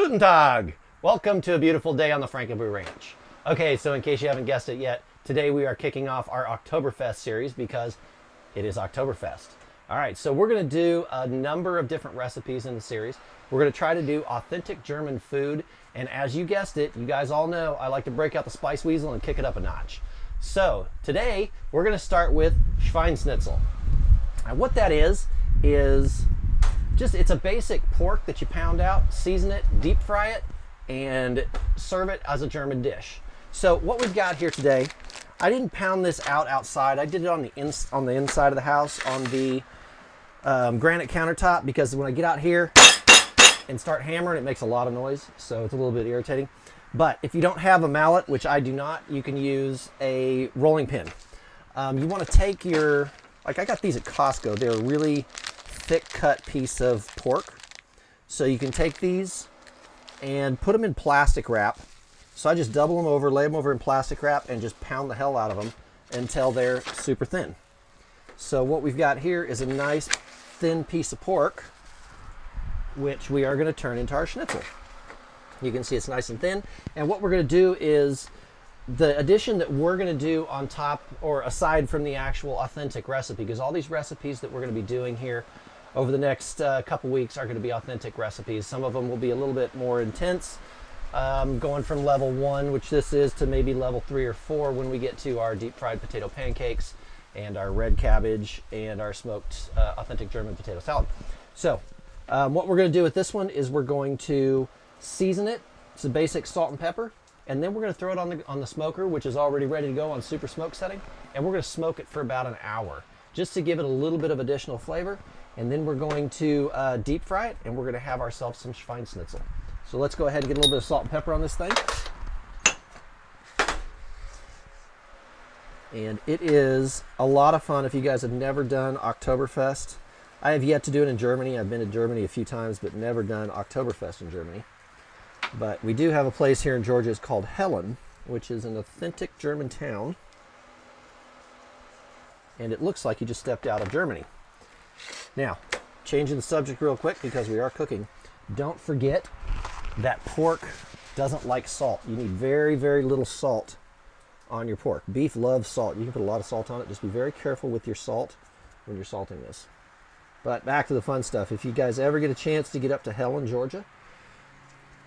Guten Tag! Welcome to a beautiful day on the Frankenbrew Ranch. Okay, so in case you haven't guessed it yet, today we are kicking off our Oktoberfest series because it is Oktoberfest. All right, so we're going to do a number of different recipes in the series. We're going to try to do authentic German food, and as you guessed it, you guys all know I like to break out the Spice Weasel and kick it up a notch. So today we're going to start with Schweinsschnitzel. And what that is just, it's a basic pork that you pound out, season it, deep fry it, and serve it as a German dish. So what we've got here today, I didn't pound this out outside. I did it on the inside of the house, on the granite countertop, because when I get out here and start hammering, it makes a lot of noise, so it's a little bit irritating. But if you don't have a mallet, which I do not, you can use a rolling pin. You want to take your, like I got these at Costco, they're a really thick cut piece of pork. So you can take these and put them in plastic wrap. So I just double them over, lay them over in plastic wrap, and just pound the hell out of them until they're super thin. So what we've got here is a nice thin piece of pork, which we are going to turn into our schnitzel. You can see it's nice and thin. And what we're going to do is, the addition that we're going to do on top, or aside from the actual authentic recipe, because all these recipes that we're going to be doing here over the next couple weeks are going to be authentic recipes. Some of them will be a little bit more intense, going from level 1, which this is, to maybe level 3 or 4 when we get to our deep fried potato pancakes and our red cabbage and our smoked authentic German potato salad. So what we're going to do with this one is we're going to season it. It's a basic salt and pepper, and then we're going to throw it on the smoker, which is already ready to go on super smoke setting, and we're going to smoke it for about an hour just to give it a little bit of additional flavor. And then we're going to deep fry it, and we're going to have ourselves some Schweinsschnitzel. So let's go ahead and get a little bit of salt and pepper on this thing. And it is a lot of fun if you guys have never done Oktoberfest. I have yet to do it in Germany. I've been to Germany a few times, but never done Oktoberfest in Germany. But we do have a place here in Georgia. It's called Helen, which is an authentic German town. And it looks like you just stepped out of Germany. Now, changing the subject real quick because we are cooking. Don't forget that pork doesn't like salt. You need very, very little salt on your pork. Beef loves salt. You can put a lot of salt on it. Just be very careful with your salt when you're salting this. But back to the fun stuff. If you guys ever get a chance to get up to Helen, Georgia,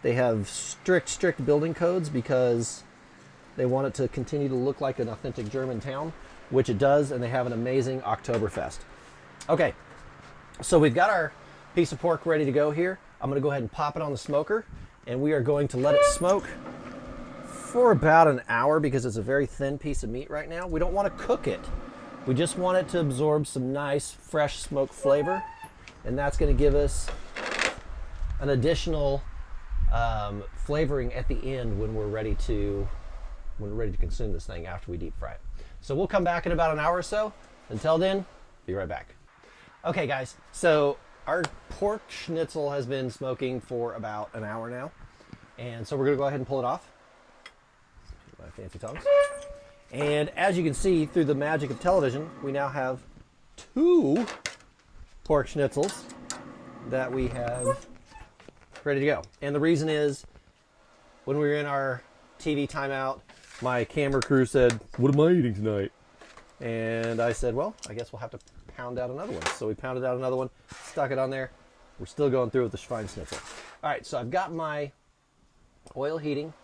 they have strict building codes because they want it to continue to look like an authentic German town, which it does, and they have an amazing Oktoberfest. Okay, so we've got our piece of pork ready to go here. I'm going to go ahead and pop it on the smoker, and we are going to let it smoke for about an hour because it's a very thin piece of meat right now. We don't want to cook it. We just want it to absorb some nice, fresh smoke flavor, and that's going to give us an additional flavoring at the end when we're ready to consume this thing after we deep fry it. So we'll come back in about an hour or so. Until then, be right back. Okay guys, so our pork schnitzel has been smoking for about an hour now. And so we're gonna go ahead and pull it off. My fancy tongs. And as you can see through the magic of television, we now have 2 pork schnitzels that we have ready to go. And the reason is, when we were in our TV timeout, my camera crew said, "What am I eating tonight?" And I said, well, I guess we'll have to pound out another one. So we pounded out another one, stuck it on there. We're still going through with the Schweinsschnitzel. All right, so I've got my oil heating,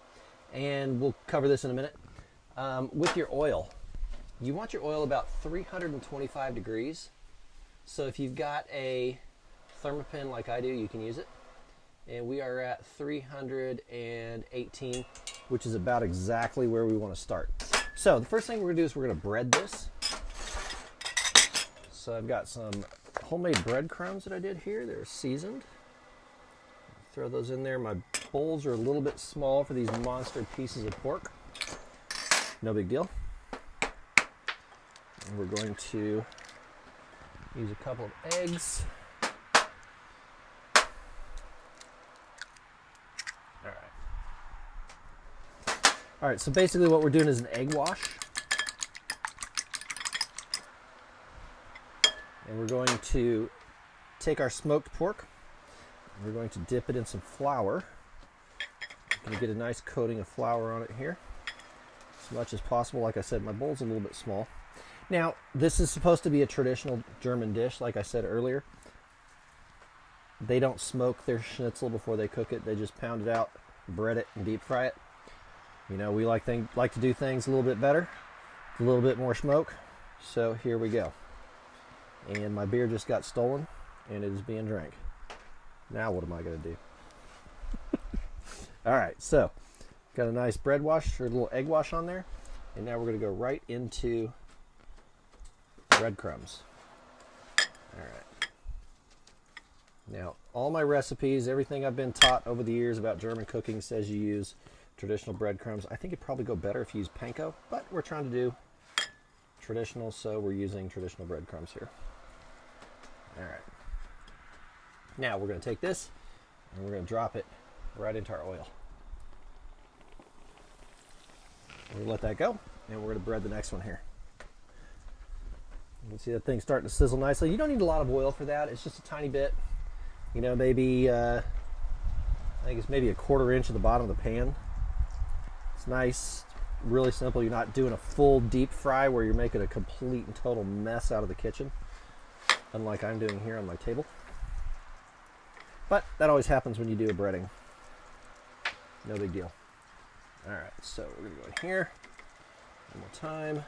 and we'll cover this in a minute. With your oil, you want your oil about 325 degrees. So if you've got a thermopin like I do, you can use it. And we are at 318, which is about exactly where we want to start. So the first thing we're going to do is we're going to bread this. So I've got some homemade breadcrumbs that I did here. They're seasoned. Throw those in there. My bowls are a little bit small for these monster pieces of pork. No big deal. And we're going to use a couple of eggs. All right, so basically what we're doing is an egg wash. And we're going to take our smoked pork, and we're going to dip it in some flour. I'm gonna get a nice coating of flour on it here, as much as possible. Like I said, my bowl's a little bit small. Now, this is supposed to be a traditional German dish, like I said earlier. They don't smoke their schnitzel before they cook it. They just pound it out, bread it, and deep fry it. You know, we like to do things a little bit better, a little bit more smoke. So here we go. And my beer just got stolen, and it is being drank. Now what am I going to do? All right, so got a nice bread wash or a little egg wash on there. And now we're going to go right into breadcrumbs. All right. Now, all my recipes, everything I've been taught over the years about German cooking says you use traditional breadcrumbs. I think it'd probably go better if you use panko, but we're trying to do traditional, so we're using traditional breadcrumbs here. All right. Now we're going to take this and we're going to drop it right into our oil. We're going to let that go, and we're going to bread the next one here. You can see that thing starting to sizzle nicely. You don't need a lot of oil for that. It's just a tiny bit. You know, maybe, I think it's maybe a 1/4 inch at the bottom of the pan. It's nice, really simple. You're not doing a full deep fry where you're making a complete and total mess out of the kitchen, unlike I'm doing here on my table. But that always happens when you do a breading. No big deal. All right, so we're gonna go in here one more time.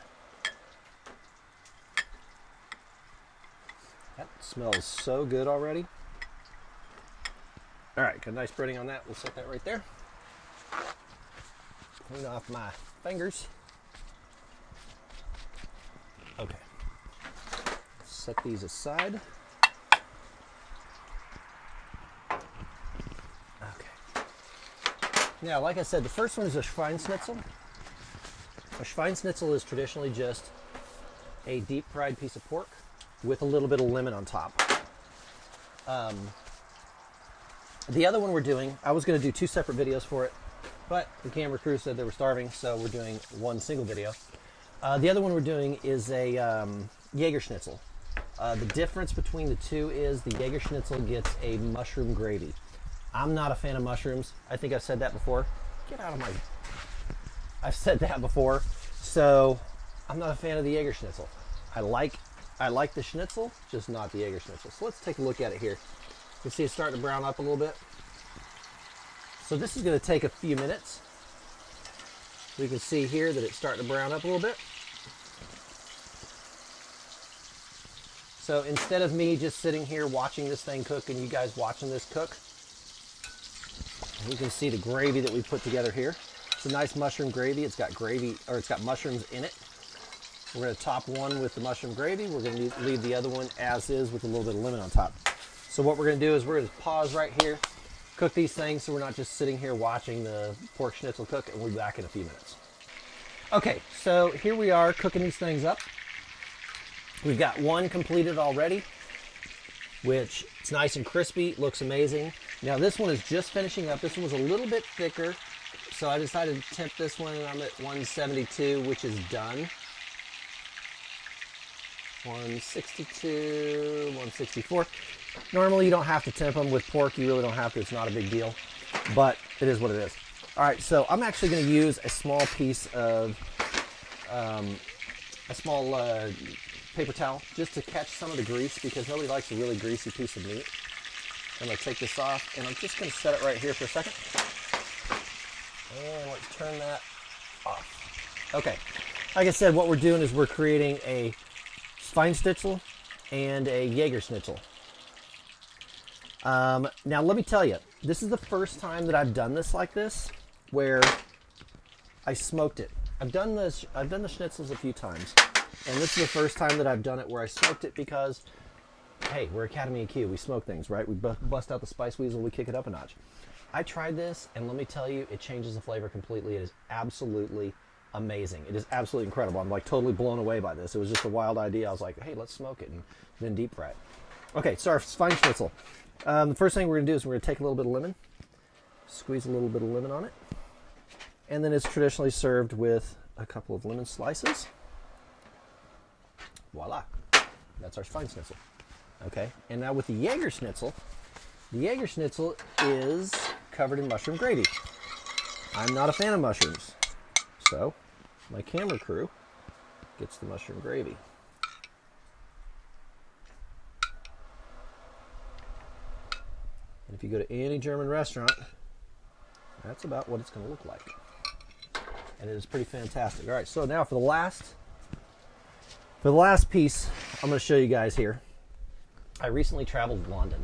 That smells so good already. All right, got a nice breading on that. We'll set that right there. Clean off my fingers. Okay. Set these aside. Okay. Now, like I said, the first one is a Schweinsschnitzel. A Schweinsschnitzel is traditionally just a deep fried piece of pork with a little bit of lemon on top. The other one we're doing, I was going to do 2 separate videos for it, but the camera crew said they were starving, so we're doing one single video. The other one we're doing is a Jägerschnitzel. The difference between the two is the Jägerschnitzel gets a mushroom gravy. I'm not a fan of mushrooms. I think I've said that before. Get out of my... I've said that before, so I'm not a fan of the Jägerschnitzel. I like the schnitzel, just not the Jägerschnitzel. So let's take a look at it here. You can see it's starting to brown up a little bit. So this is going to take a few minutes. We can see here that it's starting to brown up a little bit. So instead of me just sitting here watching this thing cook and you guys watching this cook, you can see the gravy that we put together here. It's a nice mushroom gravy. It's got gravy, or it's got mushrooms in it. We're going to top one with the mushroom gravy. We're going to leave the other one as is with a little bit of lemon on top. So what we're going to do is we're going to pause right here, cook these things so we're not just sitting here watching the pork schnitzel cook, and we'll be back in a few minutes. Okay, so here we are cooking these things up. We've got one completed already, which it's nice and crispy, looks amazing. Now this one is just finishing up. This one was a little bit thicker, so I decided to temp this one, and I'm at 172, which is done. 162, 164. Normally you don't have to temp them with pork. You really don't have to. It's not a big deal, but it is what it is. All right, so I'm actually going to use a small piece of, paper towel just to catch some of the grease, because nobody likes a really greasy piece of meat. I'm going to take this off, and I'm just going to set it right here for a second. And let's turn that off. Okay, like I said, what we're doing is we're creating a Schweinsschnitzel and a Jägerschnitzel. Now let me tell you, this is the first time that I've done this like this, where I smoked it. I've done the schnitzels a few times, and this is the first time that I've done it where I smoked it, because, hey, we're Academy EQ, we smoke things, right? We bust out the spice weasel, we kick it up a notch. I tried this, and let me tell you, it changes the flavor completely. It is absolutely amazing. It is absolutely incredible. I'm like totally blown away by this. It was just a wild idea. I was like, hey, let's smoke it and then deep fry it. Okay, so our Schweinsschnitzel. The first thing we're going to do is we're going to take a little bit of lemon, squeeze a little bit of lemon on it, and then it's traditionally served with a couple of lemon slices. Voila. That's our Schweinsschnitzel. Okay, and now with the Jägerschnitzel is covered in mushroom gravy. I'm not a fan of mushrooms. So my camera crew gets the mushroom gravy. And if you go to any German restaurant, that's about what it's going to look like. And it is pretty fantastic. All right, so now for the last piece, I'm going to show you guys here. I recently traveled to London,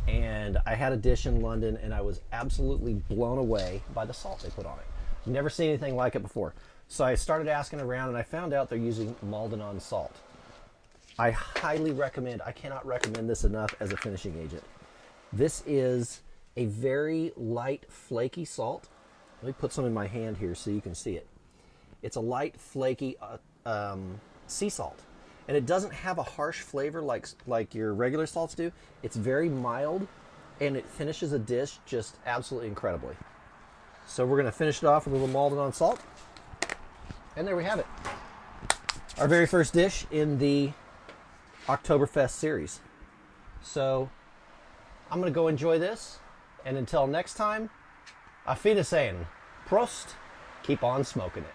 and I had a dish in London, and I was absolutely blown away by the salt they put on it. Never seen anything like it before. So I started asking around, and I found out they're using Maldon salt. I highly recommend, I cannot recommend this enough as a finishing agent. This is a very light, flaky salt. Let me put some in my hand here so you can see it. It's a light, flaky sea salt. And it doesn't have a harsh flavor like your regular salts do. It's very mild, and it finishes a dish just absolutely incredibly. So we're going to finish it off with a little Maldon salt. And there we have it. Our very first dish in the OctoberFest series. So I'm going to go enjoy this. And until next time, auf Wiedersehen. Prost. Keep on smoking it.